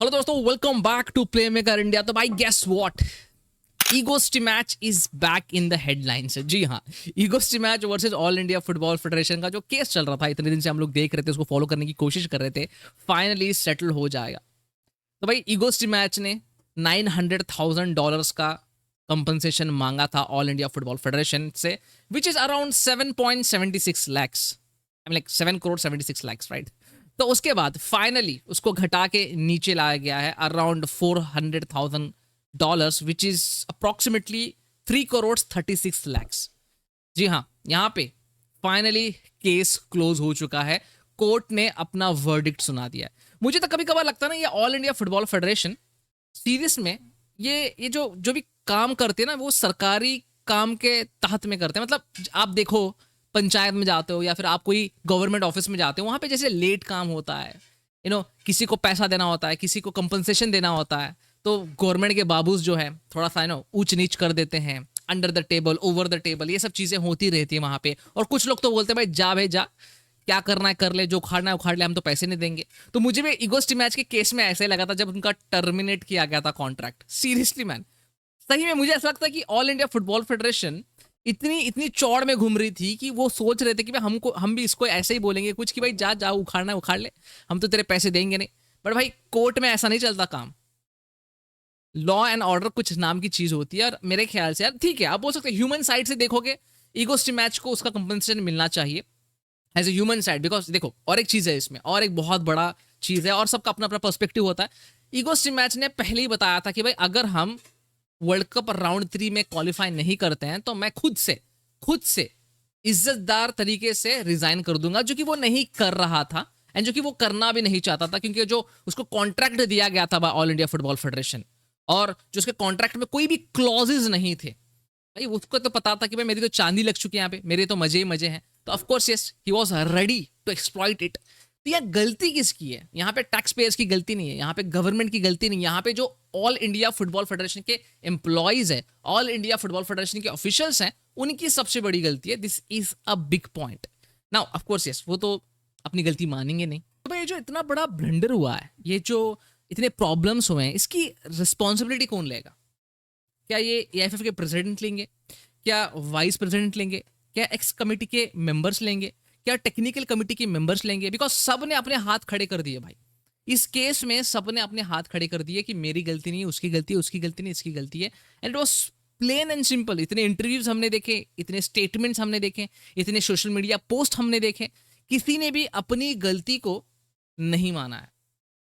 Hello दोस्तों, welcome back to play maker India. तो भाई guess what, Egosty match is back in the headlines. जी हाँ, Egosty match versus All India Football Federation का जो case चल रहा था, इतने दिन से हम लोग देख रहे थे, उसको फॉलो करने की कोशिश कर रहे थे, फाइनली सेटल हो जाएगा। तो भाई ईगोस्टी मैच ने $900,000 का कंपनसेशन मांगा था ऑल इंडिया फुटबॉल फेडरेशन से, which is around 7.76 lakhs, I mean like 7 crore 76 lakh, right. तो उसके बाद फाइनली उसको घटा के नीचे लाया गया है around $400,000, which is approximately 3 crore 36 lakh. जी हाँ, यहाँ पे फाइनली केस क्लोज हो चुका है। कोर्ट ने अपना वर्डिक्ट सुना दिया है। मुझे तो कभी कभार लगता है ना, ये all India Football federation serious में ये जो जो भी काम करते हैं ना, वो सरकारी काम के तहत में करते हैं। मतलब आप देखो, पंचायत में जाते हो या फिर आप कोई गवर्नमेंट ऑफिस में जाते हो, वहां पे जैसे लेट काम होता है, किसी को पैसा देना होता है, किसी को कंपनसेशन देना होता है, तो गवर्नमेंट के बाबूज जो है थोड़ा सा ऊंच नीच कर देते हैं, under the table, over the table, ये सब चीजें होती रहती है वहां पे। और कुछ लोग तो बोलते हैं भाई जा भाई जा, क्या करना है कर ले, जो उखाड़ना है उखाड़ ले, हम तो पैसे नहीं देंगे। तो मुझे भी ईगोस्टी मैच के केस में ऐसे ही लगा था जब उनका टर्मिनेट किया गया था कॉन्ट्रैक्ट। सीरियसली मैन, सही में मुझे ऐसा लगता है कि ऑल इंडिया फुटबॉल फेडरेशन इतनी इतनी चौड़ में घूम रही थी कि वो सोच रहे थे कि भाई हम भी इसको ऐसे ही बोलेंगे कुछ कि भाई जा जा, उखाड़ना है उखाड़ ले, हम तो तेरे पैसे देंगे नहीं। बट भाई कोर्ट में ऐसा नहीं चलता काम। लॉ एंड ऑर्डर कुछ नाम की चीज होती है, और मेरे ख्याल से यार ठीक है, आप बोल सकते हैं ह्यूमन साइड से देखोगे, ईगोस्टी मैच को उसका कंपनसेशन मिलना चाहिए as a human side. Because देखो, और एक चीज है इसमें, और एक बहुत बड़ा चीज है, और सबका अपना अपना पर्सपेक्टिव होता है। ईगोस्टी मैच ने पहले ही बताया था कि भाई अगर हम वर्ल्ड कप राउंड 3 में क्वालिफाई नहीं करते हैं तो मैं खुद से इज्जतदार तरीके से रिजाइन कर दूंगा, जो कि वो नहीं कर रहा था एंड जो कि वो करना भी नहीं चाहता था, क्योंकि जो उसको कॉन्ट्रैक्ट दिया गया था ऑल इंडिया फुटबॉल फेडरेशन, और जो उसके कॉन्ट्रैक्ट में कोई भी क्लॉजेज नहीं थे, भाई उसको तो पता था कि भाई मेरी तो चांदी लग चुकी है यहाँ पे, मेरे तो मजे ही मजे हैं। तो of course yes, he was ready to exploit it. तो यह गलती किसकी है? यहाँ पे टैक्स पेयर्स की गलती नहीं है, यहाँ पे गवर्नमेंट की गलती नहीं है, यहाँ पे जो ऑल इंडिया फुटबॉल फेडरेशन के एम्प्लॉयज है, ऑल इंडिया फुटबॉल फेडरेशन के ऑफिशियल्स हैं, उनकी सबसे बड़ी गलती है। This is a big point. Now of course yes, वो तो अपनी गलती मानेंगे नहीं। तो भाई जो इतना बड़ा ब्लंडर हुआ है, ये जो इतने प्रॉब्लम्स हुए हैं, इसकी रिस्पॉन्सिबिलिटी कौन लेगा? क्या ये एआईएफएफ के प्रेसिडेंट लेंगे? क्या वाइस प्रेसिडेंट लेंगे? क्या एक्स कमेटी के मेंबर्स लेंगे? क्या टेक्निकल कमेटी के मेंबर्स लेंगे? बिकॉज सब ने अपने हाथ खड़े कर दिए भाई। इस केस में सब ने अपने हाथ खड़े कर दिए कि मेरी गलती नहीं है, उसकी गलती है, उसकी गलती नहीं, इसकी गलती है। And it was plain and simple. इतने इंटरव्यूज हमने देखे, इतने स्टेटमेंट्स हमने देखे, इतने सोशल मीडिया पोस्ट हमने देखे, किसी ने भी अपनी गलती को नहीं माना है।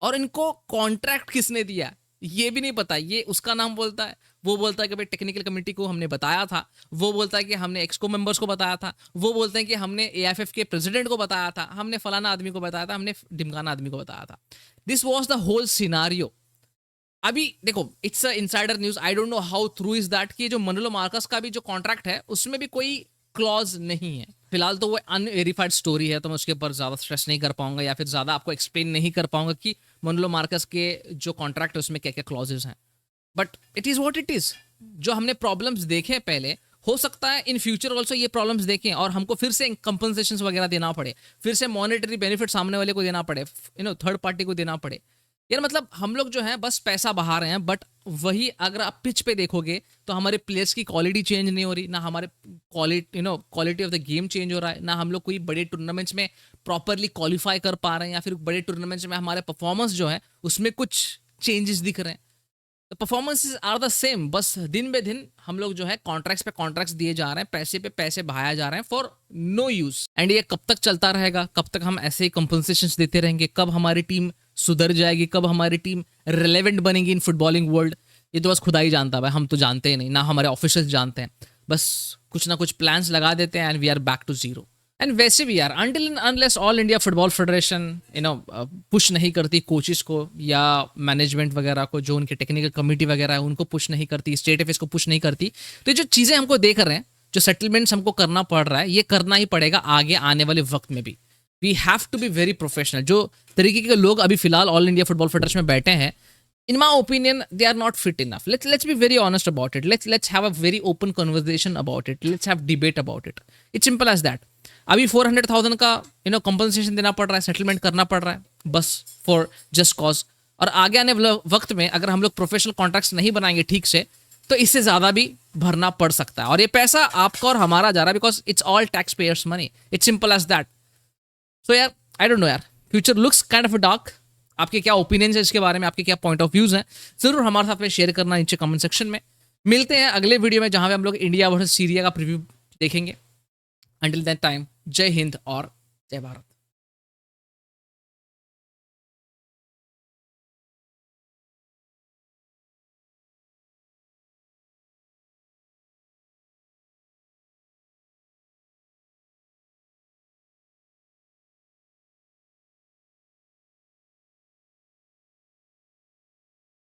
और इनको कॉन्ट्रैक्ट किसने दिया ये भी नहीं पता। ये उसका नाम बोलता है, वो बोलता है कि भाई टेक्निकल कमेटी को हमने बताया था, वो बोलता है कि हमने एक्सको मेंबर्स को बताया था, वो बोलते हैं कि हमने एएफएफ के प्रेसिडेंट को बताया था, हमने फलाना आदमी को बताया था, हमने ढिमकाना आदमी को बताया था। This was the whole scenario. अभी देखो, it's a insider news, I don't know how true is that कि जो मनोलो मार्कस का भी जो कॉन्ट्रैक्ट है उसमें भी कोई क्लॉज नहीं है। फिलहाल तो वो अनवेरीफाइड स्टोरी है, तो मैं उसके ऊपर ज्यादा स्ट्रेस नहीं कर पाऊंगा या फिर ज्यादा आपको एक्सप्लेन नहीं कर पाऊंगा कि मनोलो मार्कस के जो कॉन्ट्रैक्ट है उसमें क्या क्या क्लॉजेस हैं। But it is what it is. जो हमने प्रॉब्लम्स देखे पहले, हो सकता है इन फ्यूचर ऑल्सो ये प्रॉब्लम्स देखें और हमको फिर से कंपनसेशन वगैरह देना पड़े, फिर से मॉनेटरी बेनिफिट सामने वाले को देना पड़े, थर्ड पार्टी को देना पड़े। यार मतलब हम लोग जो है बस पैसा बहा रहे हैं, बट वही अगर आप पिच पे देखोगे तो हमारे प्लेयर्स की क्वालिटी चेंज नहीं हो रही, ना हमारे quality of the game change हो रहा है, ना हम लोग कोई बड़े टूर्नामेंट्स में प्रॉपरली क्वालिफाई कर पा रहे हैं, या फिर बड़े टूर्नामेंट्स में हमारे परफॉर्मेंस जो है उसमें कुछ चेंजेस दिख रहे हैं। परफॉर्मेंसेज आर द सेम, बस दिन बे दिन हम लोग जो है कॉन्ट्रैक्ट्स पे कॉन्ट्रैक्ट्स दिए जा रहे हैं, पैसे पे पैसे बहाया जा रहे हैं फॉर नो यूज। एंड ये कब तक चलता रहेगा? कब तक हम ऐसे ही कंपनसेशन देते रहेंगे? कब हमारी टीम सुधर जाएगी? कब हमारी टीम रिलेवेंट बनेगी इन फुटबॉलिंग वर्ल्ड? ये तो बस खुदा ही जानता है भाई, हम तो जानते ही नहीं, ना हमारे ऑफिशियल्स जानते हैं। बस कुछ ना कुछ प्लान्स लगा देते हैं and we are back to zero. एंड वैसे भी यार, until and unless All India Football Federation push नहीं करती कोचेस को या मैनेजमेंट वगैरह को, जो उनके टेक्निकल कमेटी वगैरह है उनको पुश नहीं करती, स्टेट एफएस को पुश नहीं करती, तो ये जो चीज़ें हमको देख रहे हैं, जो सेटलमेंट्स हमको करना पड़ रहा है, ये करना ही पड़ेगा आगे आने वाले वक्त में भी। We have to be very professional. जो तरीके के लोग अभी फिलहाल ऑल इंडिया फुटबॉल फेडरेशन में बैठे हैं, in my opinion they are not fit enough. Let's be very honest about it. Let's have a very open conversation about it. Let's have debate about it. It's simple as that. अभी 400,000 का compensation देना पड़ रहा है, settlement करना पड़ रहा है, बस फॉर जस्ट कॉज और आगे आने वाले वक्त में अगर हम लोग प्रोफेशनल कॉन्ट्रैक्ट्स नहीं बनाएंगे ठीक से तो इससे ज़्यादा भी भरना पड़ सकता है, और ये पैसा आपका और हमारा जा रहा है, because it's all tax payers money, it's simple as that. So यार आई डोंट नो यार, future looks kind of dark. आपके क्या ओपिनियंस है इसके बारे में, आपके क्या पॉइंट ऑफ व्यूज हैं, जरूर हमारे साथ में शेयर करना नीचे कमेंट सेक्शन में। मिलते हैं अगले वीडियो में जहां पे हम लोग इंडिया वर्सेस सीरिया का प्रीव्यू देखेंगे। अंटिल दैट टाइम, जय हिंद और जय भारत।